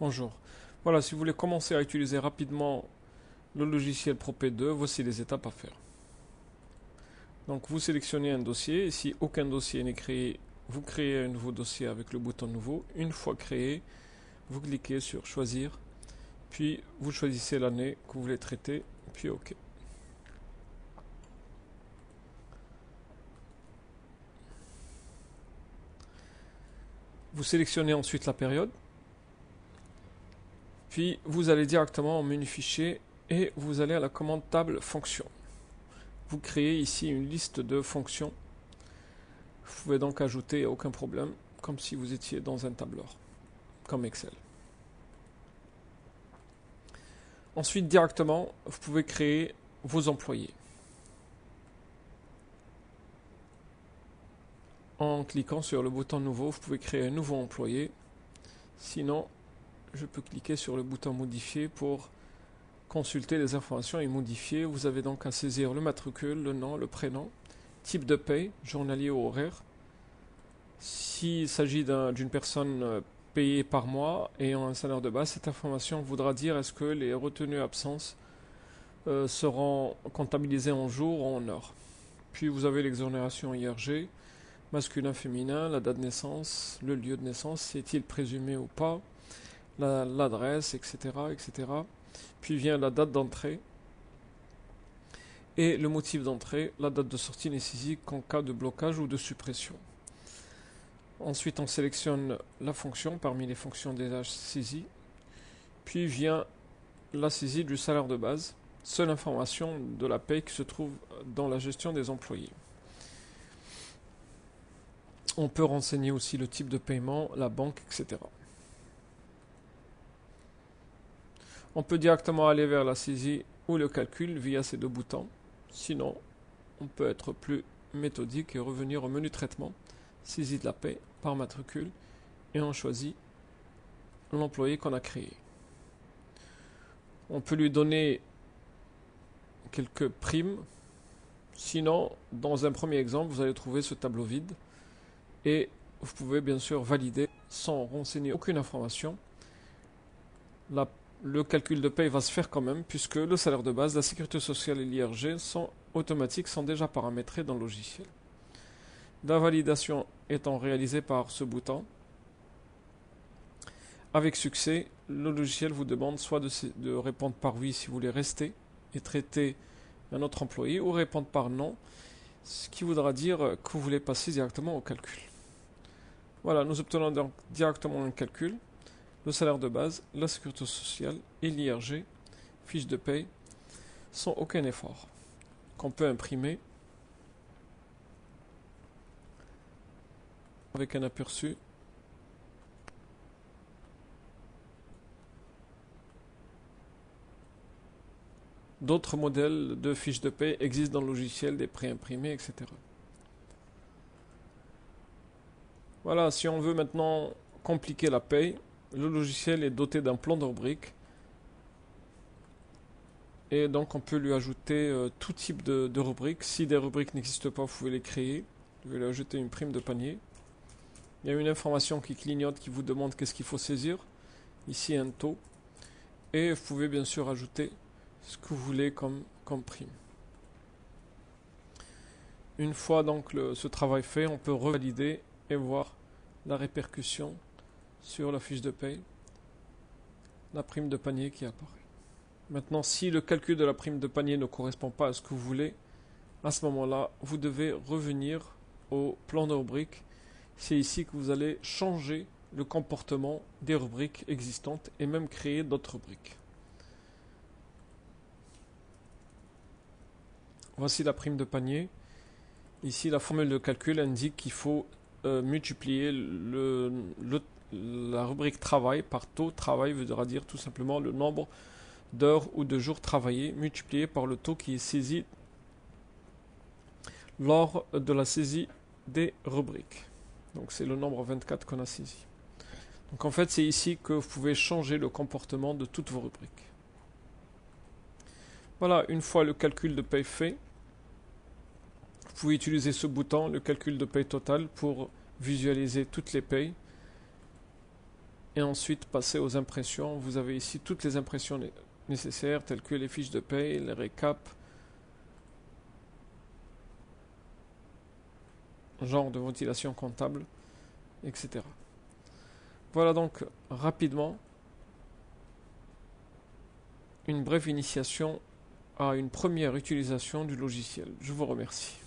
Bonjour. Voilà, si vous voulez commencer à utiliser rapidement le logiciel ProP2, voici les étapes à faire. Donc vous sélectionnez un dossier, et si aucun dossier n'est créé, vous créez un nouveau dossier avec le bouton nouveau. Une fois créé, vous cliquez sur choisir, puis vous choisissez l'année que vous voulez traiter, puis OK. Vous sélectionnez ensuite la période, puis vous allez directement au menu fichier et vous allez à la commande table fonction. Vous créez ici une liste de fonctions. Vous pouvez donc ajouter aucun problème, comme si vous étiez dans un tableur, comme Excel. Ensuite, directement, vous pouvez créer vos employés. En cliquant sur le bouton nouveau, vous pouvez créer un nouveau employé. Sinon, je peux cliquer sur le bouton modifier pour consulter les informations et modifier. Vous avez donc à saisir le matricule, le nom, le prénom, type de paye, journalier ou horaire. S'il s'agit d'une personne payée par mois ayant un salaire de base, cette information voudra dire est-ce que les retenues absences seront comptabilisées en jours ou en heures. Puis vous avez l'exonération IRG, masculin, féminin, la date de naissance, le lieu de naissance, est-il présumé ou pas, l'adresse, etc., etc. Puis vient la date d'entrée et le motif d'entrée. La date de sortie n'est saisie qu'en cas de blocage ou de suppression. Ensuite, on sélectionne la fonction parmi les fonctions déjà saisies. Puis vient la saisie du salaire de base, seule information de la paie qui se trouve dans la gestion des employés. On peut renseigner aussi le type de paiement, la banque, etc. On peut directement aller vers la saisie ou le calcul via ces deux boutons. Sinon, on peut être plus méthodique et revenir au menu traitement, saisie de la paie par matricule, et on choisit l'employé qu'on a créé. On peut lui donner quelques primes. Sinon, dans un premier exemple, vous allez trouver ce tableau vide et vous pouvez bien sûr valider sans renseigner aucune information. Le calcul de paie va se faire quand même puisque le salaire de base, la sécurité sociale et l'IRG sont automatiques, sont déjà paramétrés dans le logiciel. La validation étant réalisée par ce bouton, avec succès, le logiciel vous demande soit de répondre par oui si vous voulez rester et traiter un autre employé, ou répondre par non, ce qui voudra dire que vous voulez passer directement au calcul. Voilà, nous obtenons donc directement un calcul, le salaire de base, la sécurité sociale et l'IRG, fiche de paye, sans aucun effort, qu'on peut imprimer avec un aperçu. D'autres modèles de fiches de paie existent dans le logiciel, des pré-imprimés, etc. Voilà, si on veut maintenant compliquer la paie, le logiciel est doté d'un plan de rubrique. Et donc on peut lui ajouter tout type de rubriques. Si des rubriques n'existent pas, vous pouvez les créer. Vous pouvez lui ajouter une prime de panier. Il y a une information qui clignote qui vous demande qu'est-ce qu'il faut saisir. Ici un taux. Et vous pouvez bien sûr ajouter ce que vous voulez comme prime. Une fois donc ce travail fait, on peut revalider et voir la répercussion sur la fiche de paie, la prime de panier qui apparaît. Maintenant, si le calcul de la prime de panier ne correspond pas à ce que vous voulez, à ce moment-là, vous devez revenir au plan de rubrique. C'est ici que vous allez changer le comportement des rubriques existantes et même créer d'autres rubriques. Voici la prime de panier. Ici, la formule de calcul indique qu'il faut multiplier la rubrique travail par taux. Travail voudra dire tout simplement le nombre d'heures ou de jours travaillés multiplié par le taux qui est saisi lors de la saisie des rubriques. Donc c'est le nombre 24 qu'on a saisi. Donc en fait, c'est ici que vous pouvez changer le comportement de toutes vos rubriques. Voilà, une fois le calcul de paie fait, vous pouvez utiliser ce bouton, le calcul de paie total, pour visualiser toutes les payes et ensuite passer aux impressions. Vous avez ici toutes les impressions nécessaires, telles que les fiches de paye, les récaps, genre de ventilation comptable, etc. Voilà donc rapidement une brève initiation à une première utilisation du logiciel. Je vous remercie.